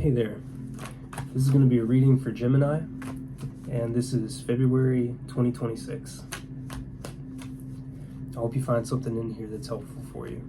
Hey there, this is going to be a reading for Gemini, and this is February 2026. I hope you find something in here that's helpful for you.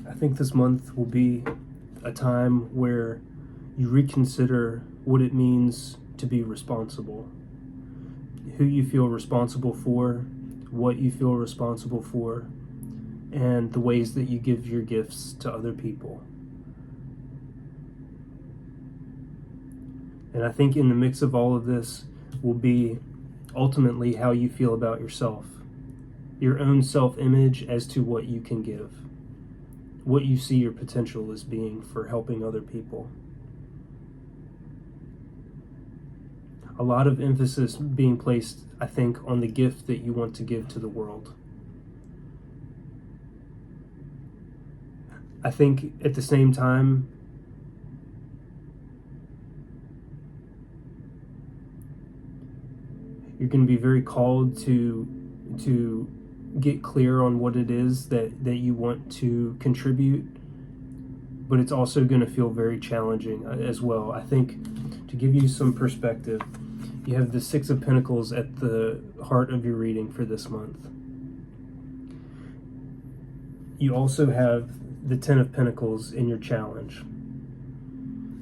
I think this month will be a time where you reconsider what it means to be responsible, who you feel responsible for, what you feel responsible for, and the ways that you give your gifts to other people. And I think in the mix of all of this will be ultimately how you feel about yourself, your own self-image as to what you can give, what you see your potential as being for helping other people. A lot of emphasis being placed, I think, on the gift that you want to give to the world. I think at the same time, you're going to be very called to get clear on what it is that you want to contribute, but it's also going to feel very challenging as well. I think, to give you some perspective, you have the Six of Pentacles at the heart of your reading for this month. You also have the Ten of Pentacles in your challenge.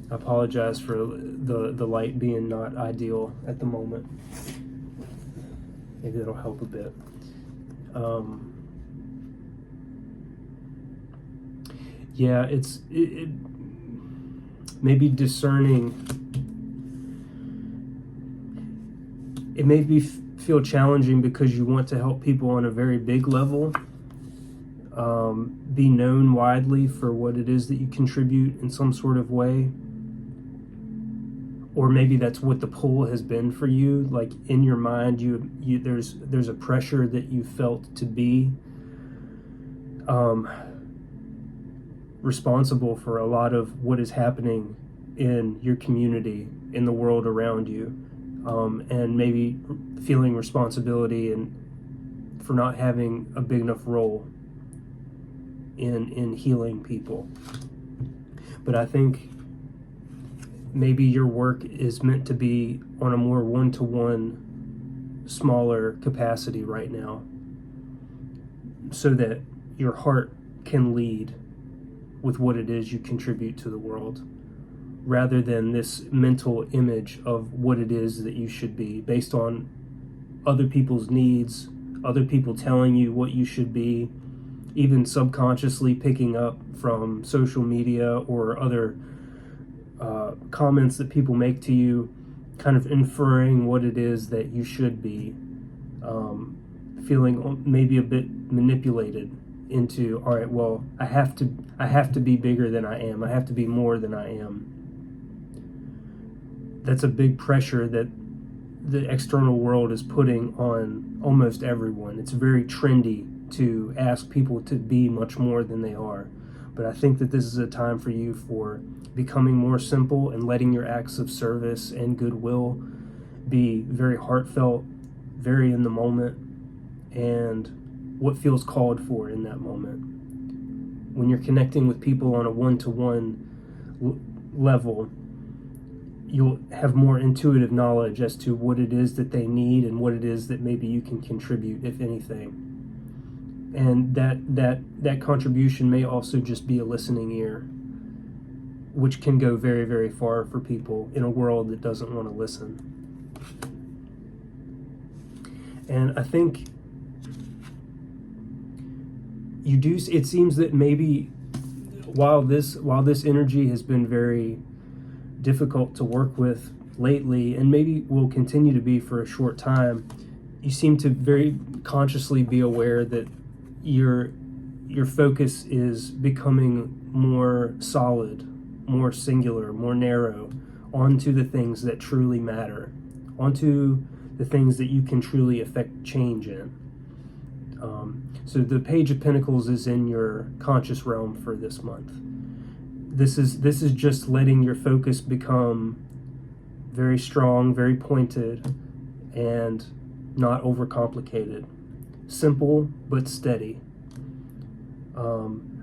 I apologize for the light being not ideal at the moment. Maybe that'll help a bit. It may be discerning. It may feel challenging because you want to help people on a very big level, be known widely for what it is that you contribute in some sort of way. Or maybe that's what the pull has been for you. Like in your mind, there's a pressure that you felt to be responsible for a lot of what is happening in your community, in the world around you, and maybe feeling responsibility and for not having a big enough role in healing people. But I think maybe your work is meant to be on a more one-to-one, smaller capacity right now, so that your heart can lead with what it is you contribute to the world, rather than this mental image of what it is that you should be, based on other people's needs, other people telling you what you should be, even subconsciously picking up from social media or other comments that people make to you, kind of inferring what it is that you should be, feeling maybe a bit manipulated into, all right, well, I have to be bigger than I am. I have to be more than I am. That's a big pressure that the external world is putting on almost everyone. It's very trendy to ask people to be much more than they are. But I think that this is a time for you for becoming more simple and letting your acts of service and goodwill be very heartfelt, very in the moment, and what feels called for in that moment. When you're connecting with people on a one-to-one level, you'll have more intuitive knowledge as to what it is that they need and what it is that maybe you can contribute, if anything. And that contribution may also just be a listening ear, which can go very, very far for people in a world that doesn't want to listen. And I think it seems that maybe while this energy has been very difficult to work with lately, and maybe will continue to be for a short time, you seem to very consciously be aware that your focus is becoming more solid, more singular, more narrow, onto the things that truly matter, onto the things that you can truly affect change in. So the Page of Pentacles is in your conscious realm for this month. This is just letting your focus become very strong, very pointed, and not overcomplicated. Simple but steady.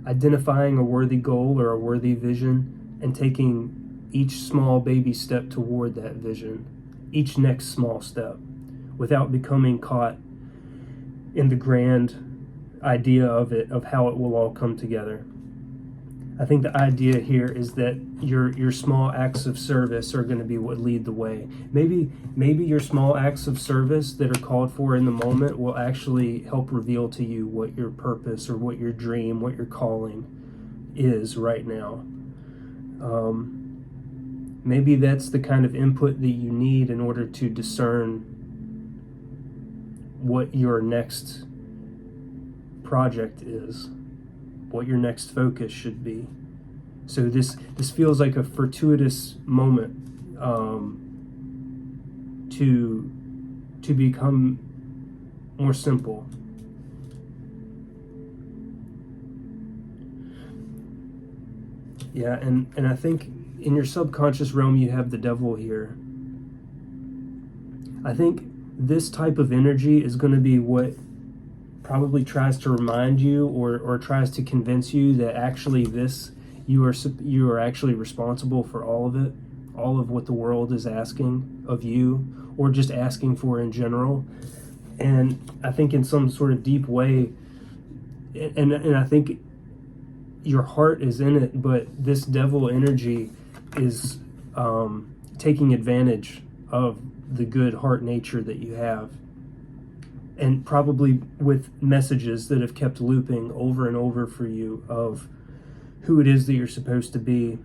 Identifying a worthy goal or a worthy vision and taking each small baby step toward that vision, each next small step, without becoming caught in the grand idea of how it will all come together. I think the idea here is that your small acts of service are going to be what lead the way. Maybe your small acts of service that are called for in the moment will actually help reveal to you what your purpose or what your dream, what your calling is right now. Maybe that's the kind of input that you need in order to discern what your next project is, what your next focus should be. So this feels like a fortuitous moment to become more simple. Yeah, and I think in your subconscious realm you have the devil here. I think this type of energy is going to be what probably tries to remind you or tries to convince you that actually you are actually responsible for all of it, all of what the world is asking of you or just asking for in general. And I think in some sort of deep way, and I think your heart is in it, but this devil energy is taking advantage of the good heart nature that you have, and probably with messages that have kept looping over and over for you of who it is that you're supposed to be,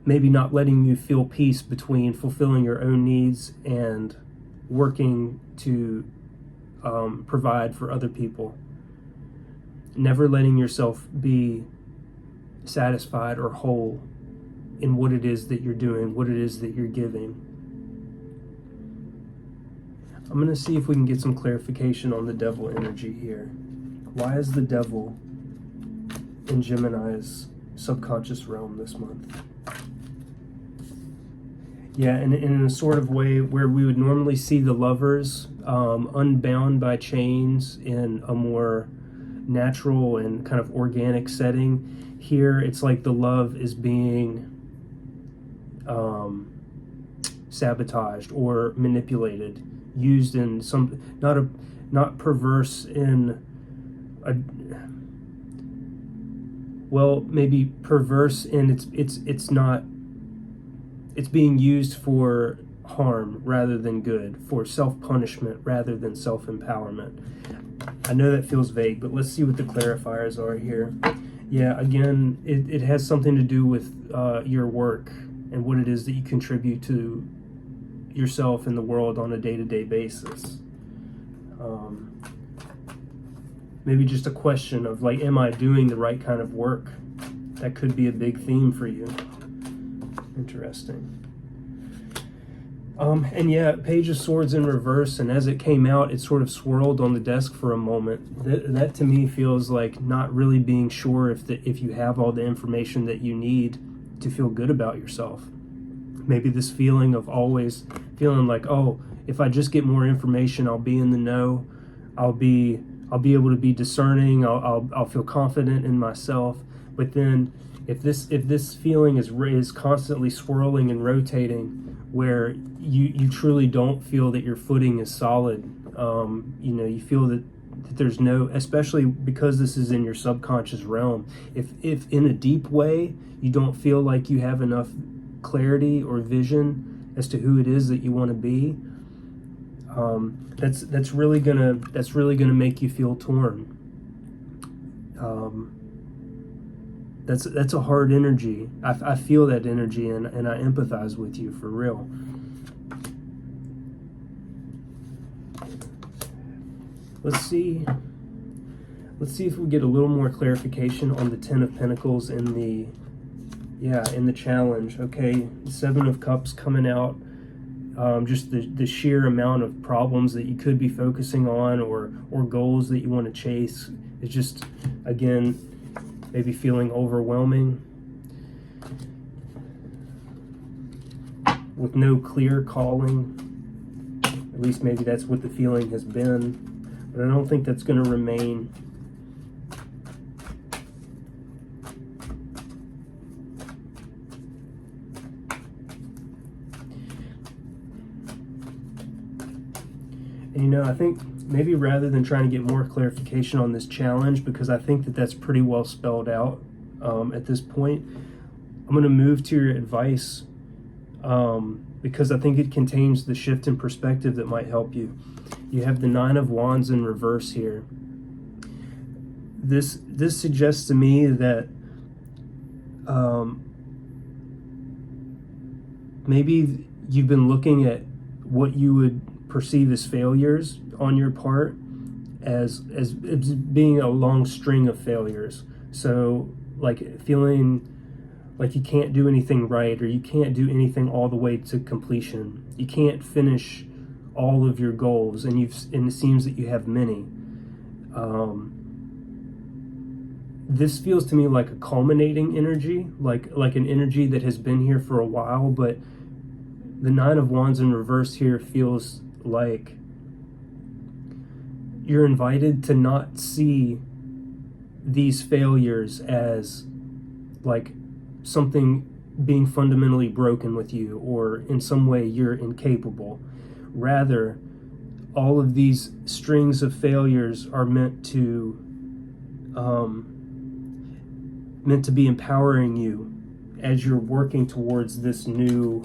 maybe not letting you feel peace between fulfilling your own needs and working to provide for other people, never letting yourself be satisfied or whole in what it is that you're doing, what it is that you're giving. I'm going to see if we can get some clarification on the devil energy here. Why is the devil in Gemini's subconscious realm this month? Yeah, and in a sort of way where we would normally see the lovers unbound by chains in a more natural and kind of organic setting, here it's like the love is being sabotaged or manipulated, used in some not perverse in a, well, maybe perverse in it's being used for harm rather than good, for self-punishment rather than self-empowerment. I know that feels vague, but let's see what the clarifiers are here. Yeah, again, it has something to do with your work and what it is that you contribute to yourself and the world on a day-to-day basis. maybe just a question of like, am I doing the right kind of work? That could be a big theme for you. Interesting. And yeah, Page of Swords in reverse, and as it came out, it sort of swirled on the desk for a moment. That to me feels like not really being sure if you have all the information that you need to feel good about yourself. Maybe this feeling of always feeling like, oh, if I just get more information, I'll be in the know. I'll be able to be discerning. I'll feel confident in myself. But then, if this feeling is constantly swirling and rotating, where you truly don't feel that your footing is solid, you feel that there's no, especially because this is in your subconscious realm. If in a deep way you don't feel like you have enough clarity or vision as to who it is that you want to be, that's really gonna make you feel torn. That's a hard energy. I feel that energy, and I empathize with you for real. Let's see if we get a little more clarification on the Ten of Pentacles in the challenge. Okay, Seven of Cups coming out. Just the sheer amount of problems that you could be focusing on, or goals that you want to chase, is just, again, maybe feeling overwhelming with no clear calling. At least maybe that's what the feeling has been, but I don't think that's going to remain. And I think maybe rather than trying to get more clarification on this challenge, because I think that's pretty well spelled out at this point, I'm going to move to your advice, because I think it contains the shift in perspective that might help you. You have the Nine of Wands in reverse here. This suggests to me that maybe you've been looking at what you would perceive as failures on your part as being a long string of failures. So like feeling like you can't do anything right, or you can't do anything all the way to completion. You can't finish all of your goals, and it seems that you have many. This feels to me like a culminating energy, like an energy that has been here for a while, but the Nine of Wands in reverse here feels like you're invited to not see these failures as like something being fundamentally broken with you, or in some way you're incapable. Rather, all of these strings of failures are meant to be empowering you as you're working towards this new,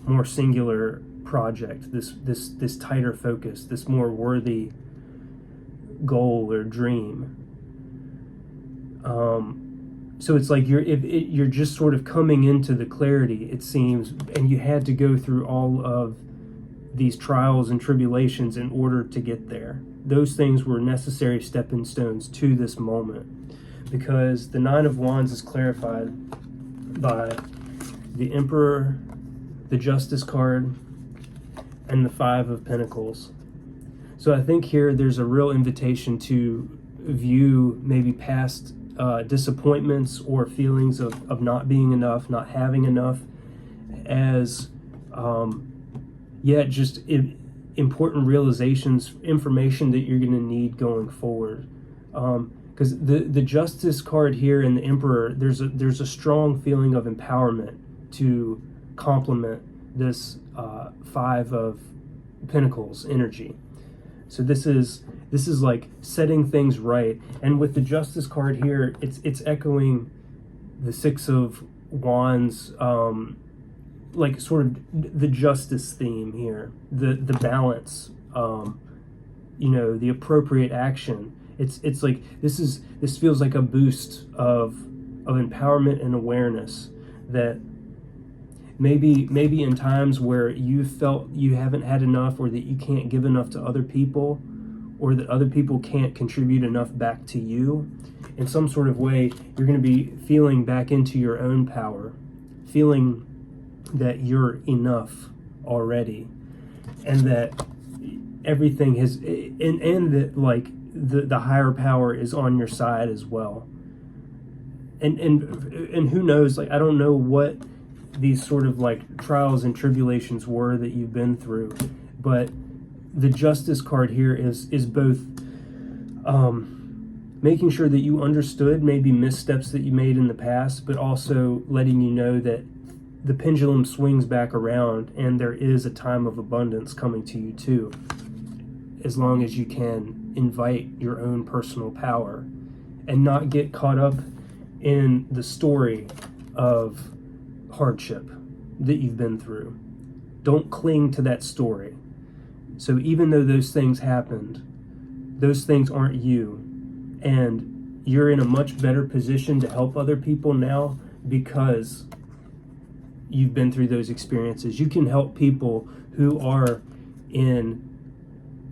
more singular project, this tighter focus, this more worthy goal or dream. So it's like you're just sort of coming into the clarity, it seems, and you had to go through all of these trials and tribulations in order to get there. Those things were necessary stepping stones to this moment, because the Nine of Wands is clarified by the Emperor, the Justice card, and the Five of Pentacles. So I think here there's a real invitation to view maybe past disappointments or feelings of not being enough, not having enough, as just important realizations, information that you're going to need going forward. Because the Justice card here and the Emperor, there's a strong feeling of empowerment to complement this Five of Pentacles energy. So this is like setting things right. And with the Justice card here, it's echoing the Six of Wands, like sort of the justice theme here, the balance, the appropriate action. It's like this feels like a boost of empowerment and awareness that maybe in times where you felt you haven't had enough, or that you can't give enough to other people, or that other people can't contribute enough back to you, in some sort of way, you're going to be feeling back into your own power, feeling that you're enough already, and that everything has, and that like the higher power is on your side as well. And who knows, like, I don't know what these sort of like trials and tribulations were that you've been through, but the Justice card here is both making sure that you understood maybe missteps that you made in the past, but also letting you know that the pendulum swings back around and there is a time of abundance coming to you too, as long as you can invite your own personal power and not get caught up in the story of hardship that you've been through. Don't cling to that story. So even though those things happened, those things aren't you, and you're in a much better position to help other people now because you've been through those experiences. You can help people who are in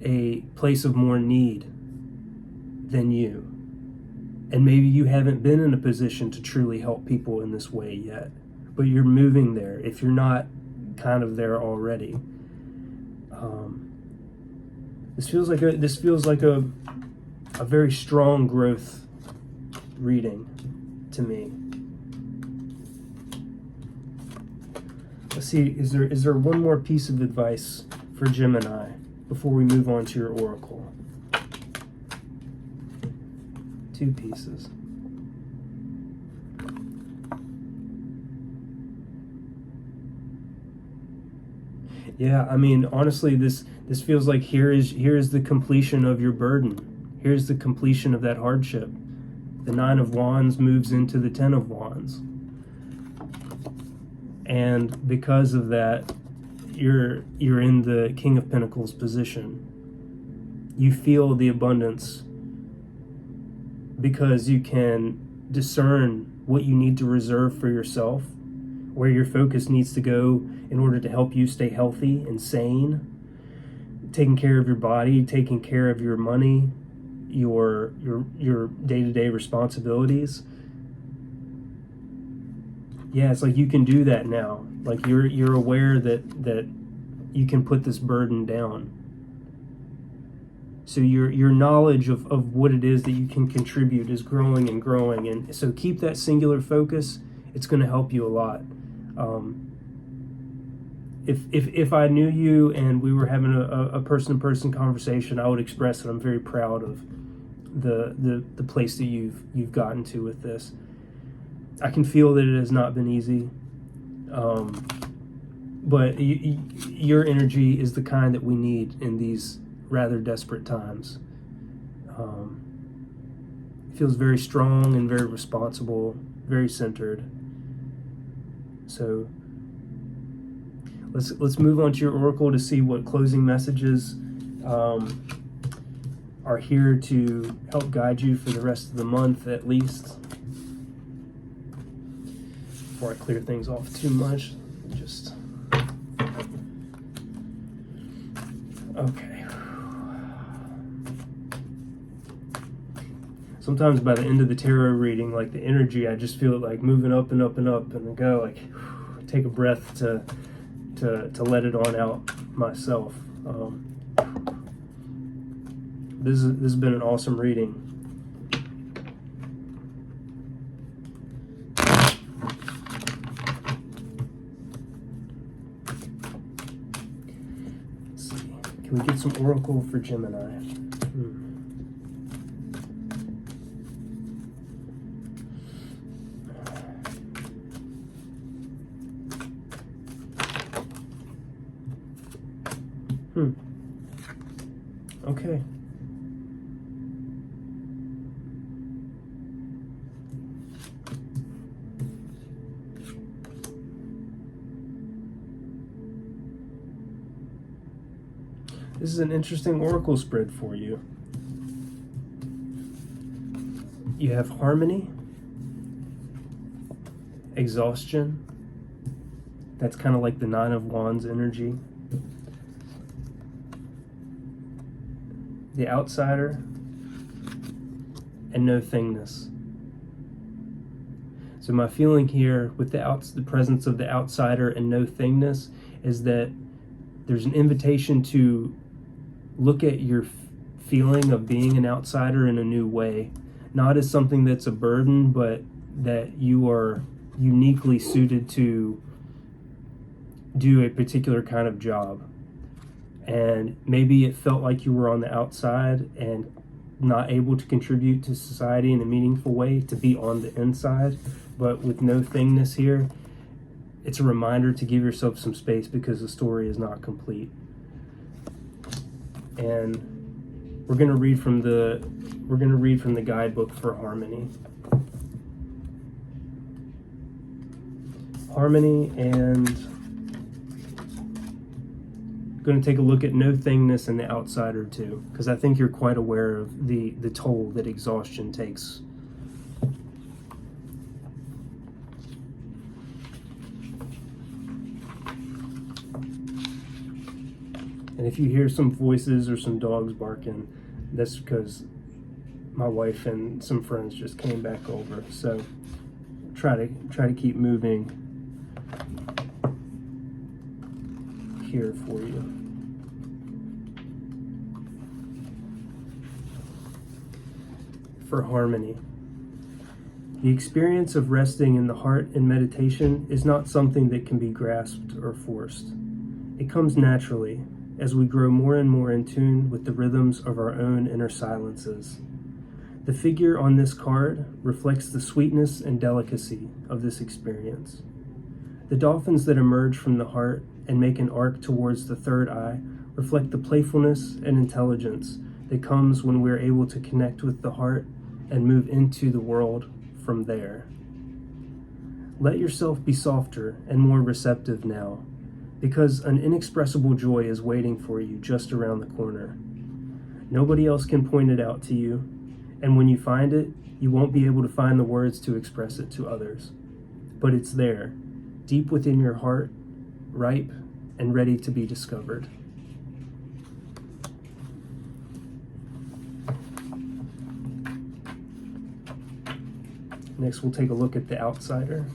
a place of more need than you. And maybe you haven't been in a position to truly help people in this way yet, but you're moving there if you're not kind of there already. This feels like a very strong growth reading to me. Let's see, is there one more piece of advice for Gemini before we move on to your oracle? 2 pieces. Yeah, I mean, honestly, this feels like here is the completion of your burden. Here's the completion of that hardship. The 9 of Wands moves into the 10 of Wands. And because of that, you're in the King of Pentacles position. You feel the abundance because you can discern what you need to reserve for yourself, where your focus needs to go in order to help you stay healthy and sane, taking care of your body, taking care of your money, your day-to-day responsibilities. Yeah, it's like you can do that now. Like you're aware that you can put this burden down. So your knowledge of what it is that you can contribute is growing and growing, and so keep that singular focus. It's going to help you a lot. If I knew you and we were having a person-to-person conversation, I would express that I'm very proud of the place that you've gotten to with this. I can feel that it has not been easy, but your energy is the kind that we need in these rather desperate times. It feels very strong and very responsible, very centered. So let's move on to your oracle to see what closing messages are here to help guide you for the rest of the month, at least. Before I clear things off too much, just okay. Sometimes by the end of the tarot reading, like the energy, I just feel it like moving up and up and up, and I go like, take a breath to let it on out myself. This has been an awesome reading. Let's see. Can we get some oracle for Gemini? Okay. This is an interesting oracle spread for you. You have harmony, exhaustion. That's kind of like the 9 of Wands energy. the outsider, and no thingness. So my feeling here with the presence of the outsider and no thingness is that there's an invitation to look at your feeling of being an outsider in a new way, not as something that's a burden, but that you are uniquely suited to do a particular kind of job. And maybe it felt like you were on the outside and not able to contribute to society in a meaningful way, to be on the inside. But with no thingness here, it's a reminder to give yourself some space, because the story is not complete. And we're going to read from the guidebook for harmony. Harmony, and going to take a look at no thingness and the outsider too, because I think you're quite aware of the toll that exhaustion takes. And if you hear some voices or some dogs barking, that's because my wife and some friends just came back over. So try to keep moving here for you. For harmony. The experience of resting in the heart in meditation is not something that can be grasped or forced. It comes naturally as we grow more and more in tune with the rhythms of our own inner silences. The figure on this card reflects the sweetness and delicacy of this experience. The dolphins that emerge from the heart and make an arc towards the third eye reflect the playfulness and intelligence that comes when we're able to connect with the heart and move into the world from there. Let yourself be softer and more receptive now, because an inexpressible joy is waiting for you just around the corner. Nobody else can point it out to you, and when you find it, you won't be able to find the words to express it to others. But it's there, deep within your heart, ripe and ready to be discovered. Next, we'll take a look at the outsider.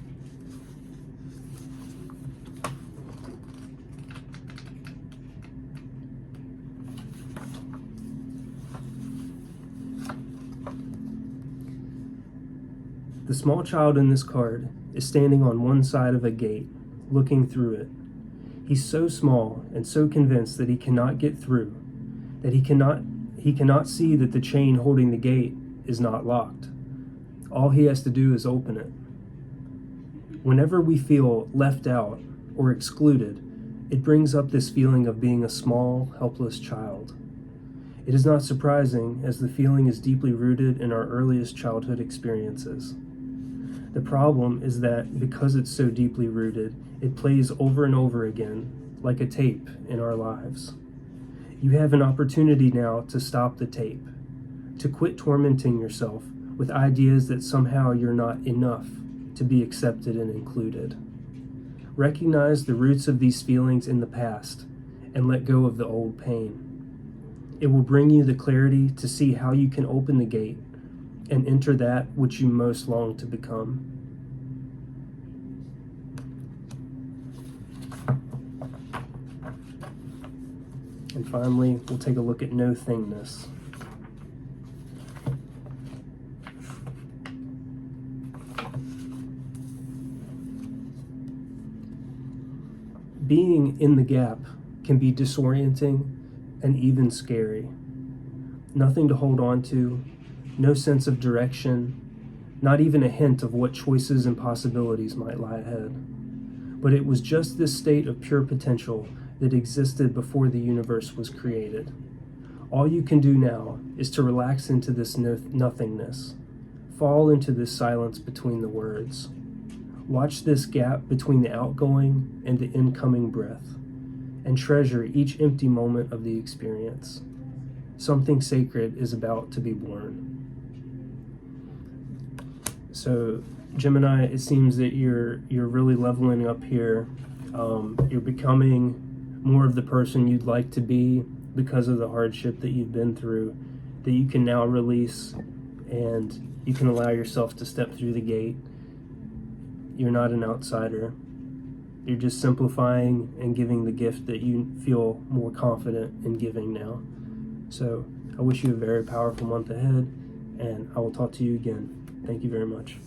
The small child in this card is standing on one side of a gate, looking through it. He's so small and so convinced that he cannot get through, that he cannot see that the chain holding the gate is not locked. All he has to do is open it. Whenever we feel left out or excluded, it brings up this feeling of being a small, helpless child. It is not surprising, as the feeling is deeply rooted in our earliest childhood experiences. The problem is that because it's so deeply rooted, it plays over and over again, like a tape in our lives. You have an opportunity now to stop the tape, to quit tormenting yourself with ideas that somehow you're not enough to be accepted and included. Recognize the roots of these feelings in the past and let go of the old pain. It will bring you the clarity to see how you can open the gate and enter that which you most long to become. And finally, we'll take a look at no thingness. Being in the gap can be disorienting and even scary. Nothing to hold on to, no sense of direction, not even a hint of what choices and possibilities might lie ahead. But it was just this state of pure potential that existed before the universe was created. All you can do now is to relax into this nothingness, fall into this silence between the words. Watch this gap between the outgoing and the incoming breath, and treasure each empty moment of the experience. Something sacred is about to be born. So, Gemini, it seems that you're really leveling up here. You're becoming more of the person you'd like to be, because of the hardship that you've been through, that you can now release, and you can allow yourself to step through the gate. You're not an outsider. You're just simplifying and giving the gift that you feel more confident in giving now. So I wish you a very powerful month ahead, and I will talk to you again. Thank you very much.